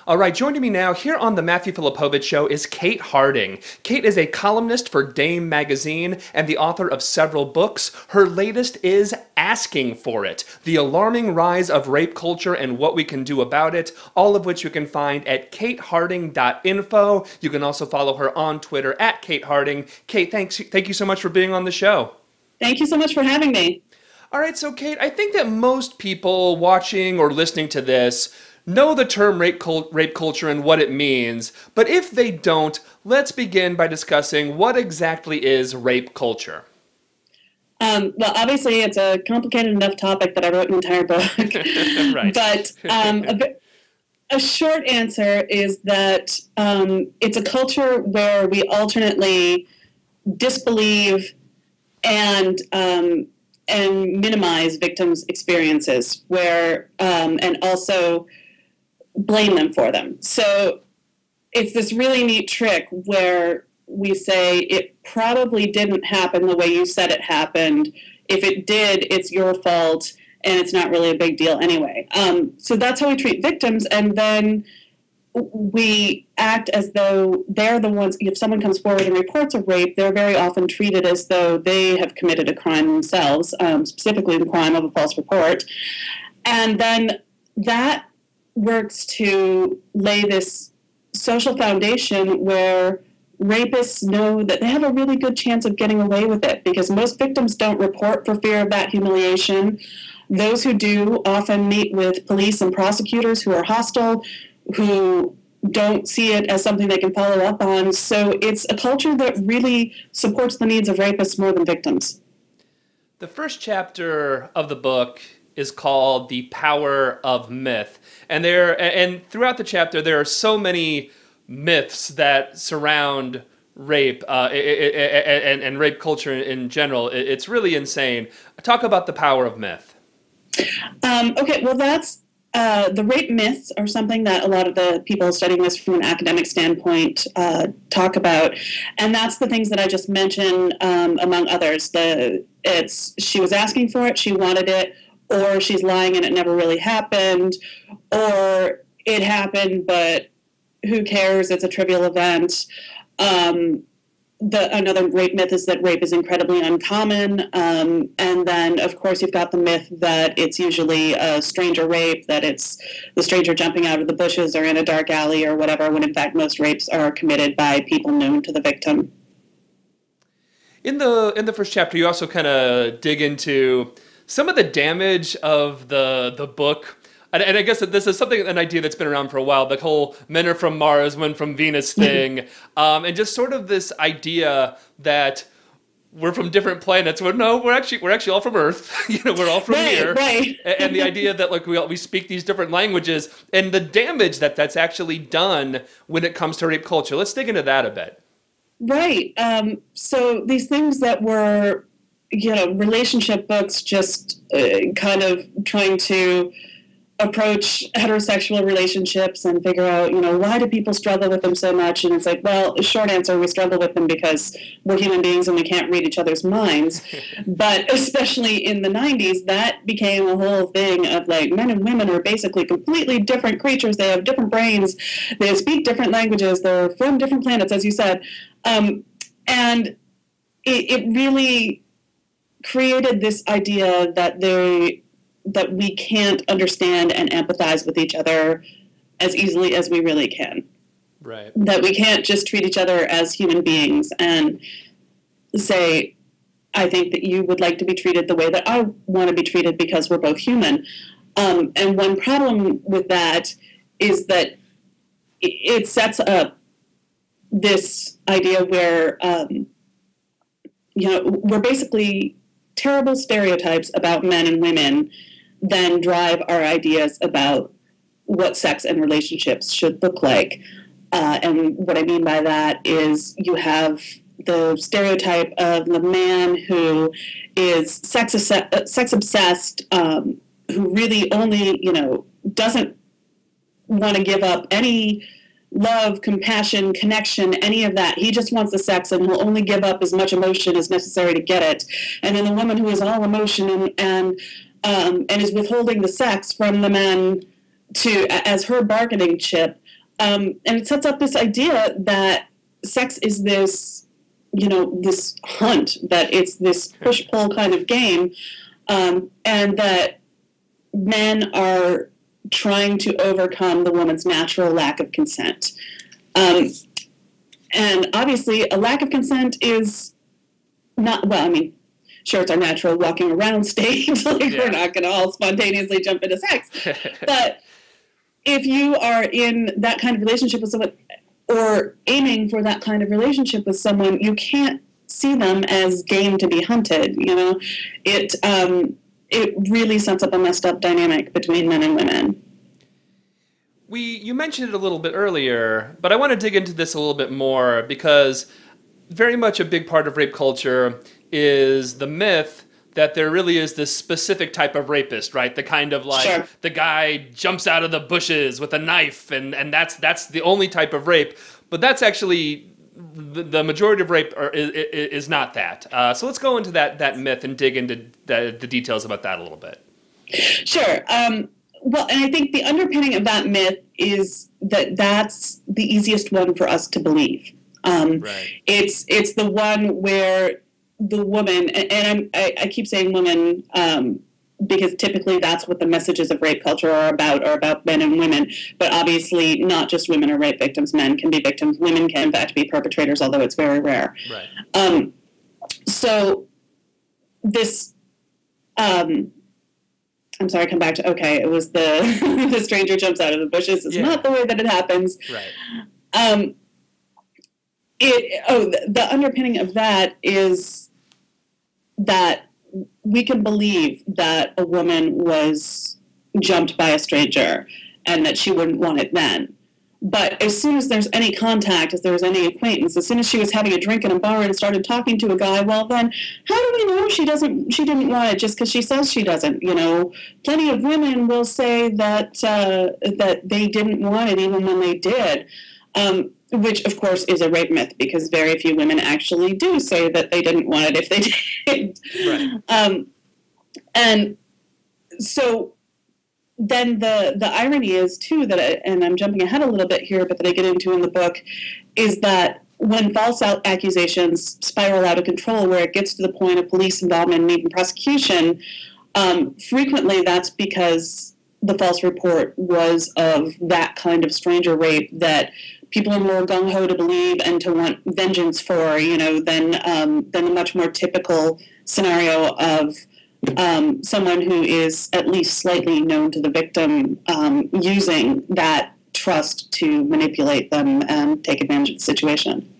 All right, joining me now here on the Matthew Filipowicz Show is Kate Harding. Kate is a columnist for Dame magazine and the author of several books. Her latest is Asking for It, The Alarming Rise of Rape Culture and What We Can Do About It, all of which you can find at kateharding.info. You can also follow her on Twitter at Kate Harding. Kate, thank you so much for being on the show. Thank you so much for having me. All right, so Kate, I think that most people watching or listening to this know the term rape culture and what it means, but if they don't, let's begin by discussing what exactly is rape culture. Well, obviously, it's a complicated enough topic that I wrote an entire book. Right. But a short answer is that it's a culture where we alternately disbelieve and minimize victims' experiences, and also blame them for them. So it's this really neat trick where we say it probably didn't happen the way you said it happened. If it did, it's your fault, and it's not really a big deal anyway. So that's how we treat victims, and then we act as though they're the ones. If someone comes forward and reports a rape, they're very often treated as though they have committed a crime themselves, specifically the crime of a false report. And then that works to lay this social foundation where rapists know that they have a really good chance of getting away with it, because most victims don't report for fear of that humiliation. Those who do often meet with police and prosecutors who are hostile, who don't see it as something they can follow up on. So it's a culture that really supports the needs of rapists more than victims. The first chapter of the book is called The Power of Myth. And throughout the chapter, there are so many myths that surround rape and rape culture in general. It's really insane. Talk about the power of myth. Okay, well, that's the rape myths are something that a lot of the people studying this from an academic standpoint talk about, and that's the things that I just mentioned, among others. She was asking for it, she wanted it, or she's lying and it never really happened, or it happened, but who cares? It's a trivial event. Another rape myth is that rape is incredibly uncommon. And then, of course, you've got the myth that it's usually a stranger rape, that it's the stranger jumping out of the bushes or in a dark alley or whatever, when in fact most rapes are committed by people known to the victim. In the first chapter, you also kind of dig into some of the damage of the book. And I guess that this is an idea that's been around for a while, the whole men are from Mars, women from Venus thing, and just sort of this idea that we're from different planets. Well, no, we're actually all from Earth. We're all from here. Right. And the idea that we speak these different languages, and the damage that's actually done when it comes to rape culture. Let's dig into that a bit. Right. So these things that were, relationship books, just kind of trying to approach heterosexual relationships and figure out, why do people struggle with them so much? And it's like, well, short answer, we struggle with them because we're human beings and we can't read each other's minds. But especially in the 90s, that became a whole thing of like, men and women are basically completely different creatures. They have different brains. They speak different languages. They're from different planets, as you said. And it really created this idea that we can't understand and empathize with each other as easily as we really can. Right. That we can't just treat each other as human beings and say, I think that you would like to be treated the way that I want to be treated because we're both human. And one problem with that is that it sets up this idea where, we're basically terrible stereotypes about men and women then drive our ideas about what sex and relationships should look like. And what I mean by that is you have the stereotype of the man who is sex obsessed, who really only, doesn't want to give up any love, compassion, connection, any of that. He just wants the sex, and he'll only give up as much emotion as necessary to get it. And then the woman who is all emotion and is withholding the sex from the man as her bargaining chip. And it sets up this idea that sex is this, this hunt, that it's this push-pull kind of game, and that men are trying to overcome the woman's natural lack of consent. And obviously, a lack of consent is not, sure, it's our natural walking around state. We're not going to all spontaneously jump into sex. But if you are in that kind of relationship with someone, or aiming for that kind of relationship with someone, you can't see them as game to be hunted. It really sets up a messed up dynamic between men and women. You mentioned it a little bit earlier, but I want to dig into this a little bit more, because very much a big part of rape culture is the myth that there really is this specific type of rapist, right? The kind of the guy jumps out of the bushes with a knife, and that's the only type of rape. But that's actually the majority of rape is not that. So let's go into that myth and dig into the details about that a little bit. Sure. Well, and I think the underpinning of that myth is that that's the easiest one for us to believe. Right. It's the one where the woman, and I keep saying woman because typically that's what the messages of rape culture are about men and women. But obviously, not just women are rape victims. Men can be victims. Women can, in fact, be perpetrators, although it's very rare. Right. So this. I'm sorry, come back to, it was the stranger jumps out of the bushes. It's not the way that it happens. Right. The underpinning of that is that we can believe that a woman was jumped by a stranger and that she wouldn't want it then. But as soon as there's any contact, as there's any acquaintance, as soon as she was having a drink in a bar and started talking to a guy, well then, how do we know she didn't want it just because she says she doesn't? Plenty of women will say that they didn't want it even when they did, which of course is a rape myth, because very few women actually do say that they didn't want it if they did. Right. And so then the irony is, too, and I'm jumping ahead a little bit here, but that I get into in the book, is that when false accusations spiral out of control, where it gets to the point of police involvement and even prosecution, frequently that's because the false report was of that kind of stranger rape that people are more gung-ho to believe and to want vengeance for, than the much more typical scenario of someone who is at least slightly known to the victim, using that trust to manipulate them and take advantage of the situation.